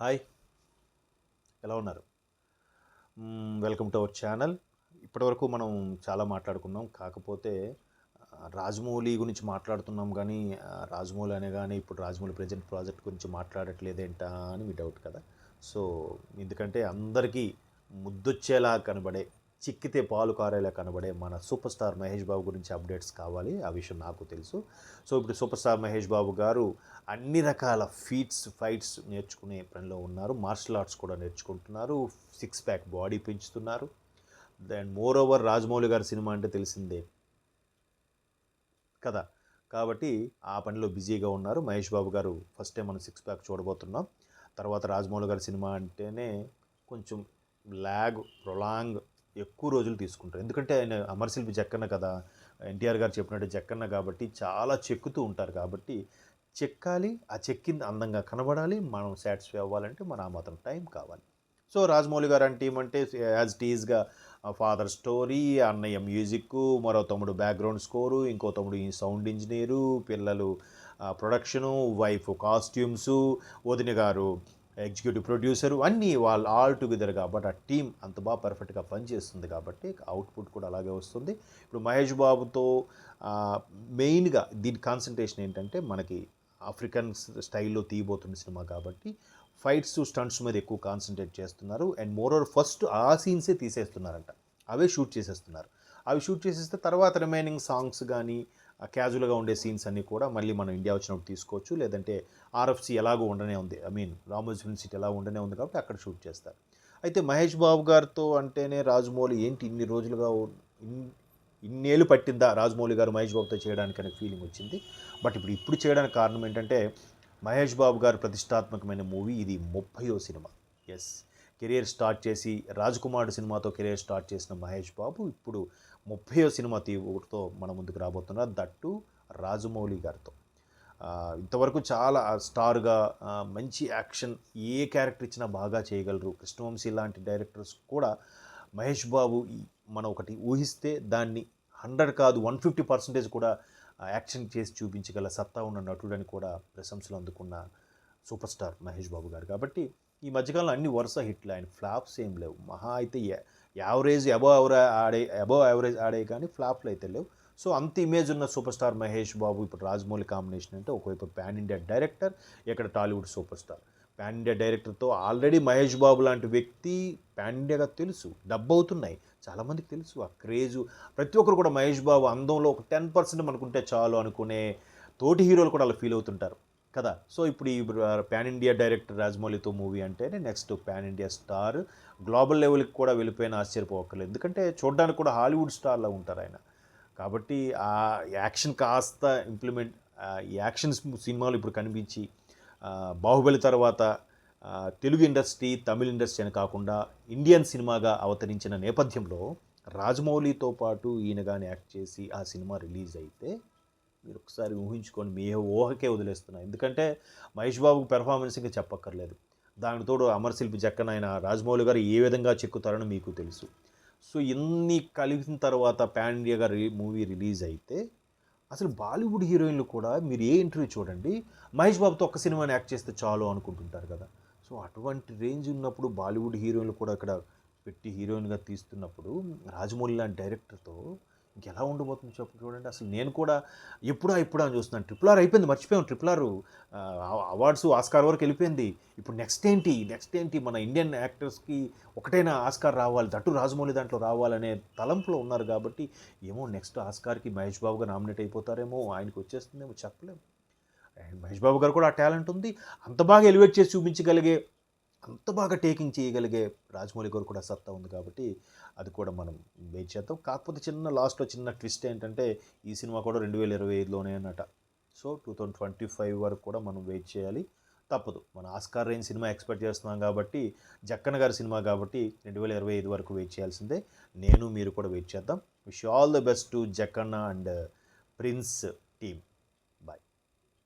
Hi, ఎలా ఉన్నారు? Welcome to our channel. ఇప్పటివరకు మనం చాలా మాట్లాడుకున్నాం. కాకపోతే రాజమౌళి గురించి మాట్లాడుతున్నాం కానీ రాజమౌళి అనగానే ఇప్పుడు రాజమౌళి ప్రెజెంట్ ప్రాజెక్ట్ గురించి మాట్లాడట్లేదేంటా అని మీ డౌట్ కదా. సో ఎందుకంటే అందరికీ ముద్దొచ్చేలా కనబడే, చిక్కితే పాలు కారేలా కనబడే మన సూపర్ స్టార్ మహేష్ బాబు గురించి అప్డేట్స్ కావాలి. ఆ విషయం నాకు తెలుసు. సో ఇప్పుడు సూపర్ స్టార్ మహేష్ బాబు గారు అన్ని రకాల ఫైట్స్ నేర్చుకునే పనిలో ఉన్నారు. మార్షల్ ఆర్ట్స్ కూడా నేర్చుకుంటున్నారు. సిక్స్ ప్యాక్ బాడీ పెంచుతున్నారు. దెన్ మోర్ ఓవర్ రాజమౌళి గారి సినిమా అంటే తెలిసిందే కదా. కాబట్టి ఆ పనిలో బిజీగా ఉన్నారు. మహేష్ బాబు గారు ఫస్ట్ టైం మనం సిక్స్ ప్యాక్ చూడబోతున్నాం. తర్వాత రాజమౌళి గారి సినిమా అంటేనే కొంచెం ప్రొలాంగ్ ఎక్కువ రోజులు తీసుకుంటారు. ఎందుకంటే ఆయన అమరశిల్పి జక్కన్న కదా, ఎన్టీఆర్ గారు చెప్పినట్టు జక్కన్న కాబట్టి చాలా చెక్కుతూ ఉంటారు. కాబట్టి చెక్కాలి, ఆ చెక్కింది అందంగా కనబడాలి, మనం సాటిస్ఫై అవ్వాలంటే మన ఆ మాత్రం టైం కావాలి. సో రాజమౌళి గారు అంటే ఏమంటే యాజ్ టీజ్గా ఫాదర్ స్టోరీ, అన్నయ్య మ్యూజిక్, మరో తమ్ముడు బ్యాక్గ్రౌండ్ స్కోరు, ఇంకో తమ్ముడు ఈ సౌండ్ ఇంజనీరు, పిల్లలు ప్రొడక్షను, వైఫ్ కాస్ట్యూమ్సు, వదిన గారు ఎగ్జిక్యూటివ్ ప్రొడ్యూసరు, అన్నీ వాళ్ళు ఆల్ టుగెదర్. కాబట్టి ఆ టీం అంత బాగా పర్ఫెక్ట్గా పనిచేస్తుంది కాబట్టి అవుట్పుట్ కూడా అలాగే వస్తుంది. ఇప్పుడు మహేష్ బాబుతో మెయిన్గా దీని కాన్సన్ట్రేషన్ ఏంటంటే మనకి ఆఫ్రికన్ స్టైల్లో తీయబోతున్న సినిమా కాబట్టి ఫైట్స్ స్టంట్స్ మీద ఎక్కువ కాన్సన్ట్రేట్ చేస్తున్నారు. అండ్ మోరోవర్ ఫస్ట్ ఆ సీన్సే తీసేస్తున్నారంట, అవే షూట్ చేసేస్తున్నారు. అవి షూట్ చేసేస్తే తర్వాత రిమైనింగ్ సాంగ్స్ కానీ క్యాజువల్గా ఉండే సీన్స్ అన్నీ కూడా మళ్ళీ మనం ఇండియా వచ్చినప్పుడు తీసుకోవచ్చు. లేదంటే ఆర్ఎఫ్సి ఎలాగో ఉండనే ఉంది, రామోజీ ఫిల్మ్ సిటీ ఎలా ఉండనే ఉంది కాబట్టి అక్కడ షూట్ చేస్తారు. అయితే మహేష్ బాబు గారితో అంటేనే రాజమౌళి ఏంటి ఇన్ని రోజులుగా ఇన్నేళ్ళు పట్టిందా రాజమౌళి గారు మహేష్ బాబుతో చేయడానికి అనే ఫీలింగ్ వచ్చింది. బట్ ఇప్పుడు చేయడానికి కారణం ఏంటంటే మహేష్ బాబు గారు ప్రతిష్టాత్మకమైన మూవీ ఇది 30వ సినిమా. ఎస్, కెరియర్ స్టార్ట్ చేసి రాజకుమారుడు సినిమాతో కెరియర్ స్టార్ట్ చేసిన మహేష్ బాబు ఇప్పుడు 30వ సినిమా తీవుతో మన ముందుకు రాబోతున్నారు. దట్టు రాజమౌళి గారితో. ఇంతవరకు చాలా స్టార్గా మంచి యాక్షన్ ఏ క్యారెక్టర్ ఇచ్చినా బాగా చేయగలరు. కృష్ణవంశీ లాంటి డైరెక్టర్స్ కూడా మహేష్ బాబు మనం ఒకటి ఊహిస్తే దాన్ని 100 కాదు 150% కూడా యాక్షన్ చేసి చూపించగల సత్తా ఉన్న నటుడని కూడా ప్రశంసలు అందుకున్న సూపర్ స్టార్ మహేష్ బాబు గారు. కాబట్టి ఈ మధ్యకాలంలో అన్ని వరుస హిట్లు, ఆయన ఫ్లాప్స్ ఏం లేవు. మహా అయితే యావరేజ్ అబవ్ యావరేజ్ ఆడే కానీ ఫ్లాప్లు అయితే లేవు. సో అంత ఇమేజ్ ఉన్న సూపర్ స్టార్ మహేష్ బాబు ఇప్పుడు రాజమౌళి కాంబినేషన్ అంటే ఒకవైపు పాన్ ఇండియా డైరెక్టర్, ఇక్కడ Tollywood super star. Pan India డైరెక్టర్తో ఆల్రెడీ మహేష్ బాబు లాంటి వ్యక్తి పాన్ ఇండియాగా తెలుసు, డబ్బు అవుతున్నాయి, చాలామందికి తెలుసు ఆ క్రేజు. ప్రతి ఒక్కరు కూడా మహేష్ బాబు అందంలో ఒక 10% మనకుంటే చాలు అనుకునే తోటి హీరోలు కూడా అలా ఫీల్ అవుతుంటారు కదా. సో ఇప్పుడు ఈ పాన్ ఇండియా డైరెక్టర్ రాజమౌళితో మూవీ అంటేనే next pan India star, global లెవెల్కి కూడా వెళ్ళిపోయిన ఆశ్చర్యపోవక్కర్లేదు. ఎందుకంటే చూడడానికి కూడా హాలీవుడ్ స్టార్లా ఉంటారు ఆయన. కాబట్టి ఆ యాక్షన్ కాస్త యాక్షన్ సినిమాలు ఇప్పుడు కనిపించి బాహుబలి తర్వాత తెలుగు ఇండస్ట్రీ, తమిళ ఇండస్ట్రీ అని కాకుండా ఇండియన్ సినిమాగా అవతరించిన నేపథ్యంలో రాజమౌళితో పాటు ఈయన కానీ యాక్ట్ చేసి ఆ సినిమా రిలీజ్ అయితే మీరు ఒకసారి ఊహించుకొని మీ ఊహకే వదిలేస్తున్నా. ఎందుకంటే మహేష్ బాబు పెర్ఫార్మెన్స్ ఇంకా చెప్పక్కర్లేదు. దానికి తోడు అమరశిల్పి జక్కన ఆయన రాజమౌళి గారు ఏ విధంగా చెక్కుతారని మీకు తెలుసు. సో ఇన్ని కలిసిన తర్వాత పాన్ ఇండియాగా మూవీ రిలీజ్ అయితే అసలు బాలీవుడ్ హీరోయిన్లు కూడా మీరు ఏ ఇంటర్వ్యూ చూడండి, మహేష్ బాబుతో ఒక్క సినిమాని యాక్ట్ చేస్తే చాలు అనుకుంటుంటారు కదా. సో అటువంటి రేంజ్ ఉన్నప్పుడు బాలీవుడ్ హీరోయిన్లు కూడా ఇక్కడ పెట్టి హీరోయిన్గా తీస్తున్నప్పుడు రాజమౌళి లాంటి డైరెక్టర్తో ఇంకెలా ఉండబోతుంది చూడండి. అసలు నేను కూడా ఎప్పుడా అని చూస్తున్నాను. RRR అయిపోయింది, మర్చిపోయాం. RRR అవార్డ్స్ ఆస్కార్ వరకు వెళ్ళిపోయింది. ఇప్పుడు నెక్స్ట్ ఏంటి మన ఇండియన్ యాక్టర్స్కి ఒకటైనా ఆస్కార్ రావాలి, దట్టు రాజమౌళి దాంట్లో రావాలనే తలంపులో ఉన్నారు. కాబట్టి ఏమో నెక్స్ట్ ఆస్కార్కి మహేష్ బాబుగా నామినేట్ అయిపోతారేమో, ఆయనకి వచ్చేస్తుందేమో చెప్పలేము. అండ్ మహేష్ బాబు గారు కూడా ఆ టాలెంట్ ఉంది, అంత బాగా ఎలివేట్ చేసి చూపించగలిగే, అంత బాగా టేకింగ్ చేయగలిగే రాజమౌళి గారు కూడా సత్తా ఉంది. కాబట్టి అది కూడా మనం వెయిట్ చేద్దాం. కాకపోతే లాస్ట్లో చిన్న ట్విస్ట్ ఏంటంటే ఈ సినిమా కూడా 2025లోనే అన్నట. సో 2025 వరకు కూడా మనం వెయిట్ చేయాలి, తప్పదు. మన ఆస్కార్ రేంజ్ సినిమా ఎక్స్పెక్ట్ చేస్తున్నాం కాబట్టి, జక్కన్న గారి సినిమా కాబట్టి 2025 వరకు వెయిట్ చేయాల్సిందే. నేను మీరు కూడా వెయిట్ చేద్దాం. Wish all the best to Jakkanna and prince team.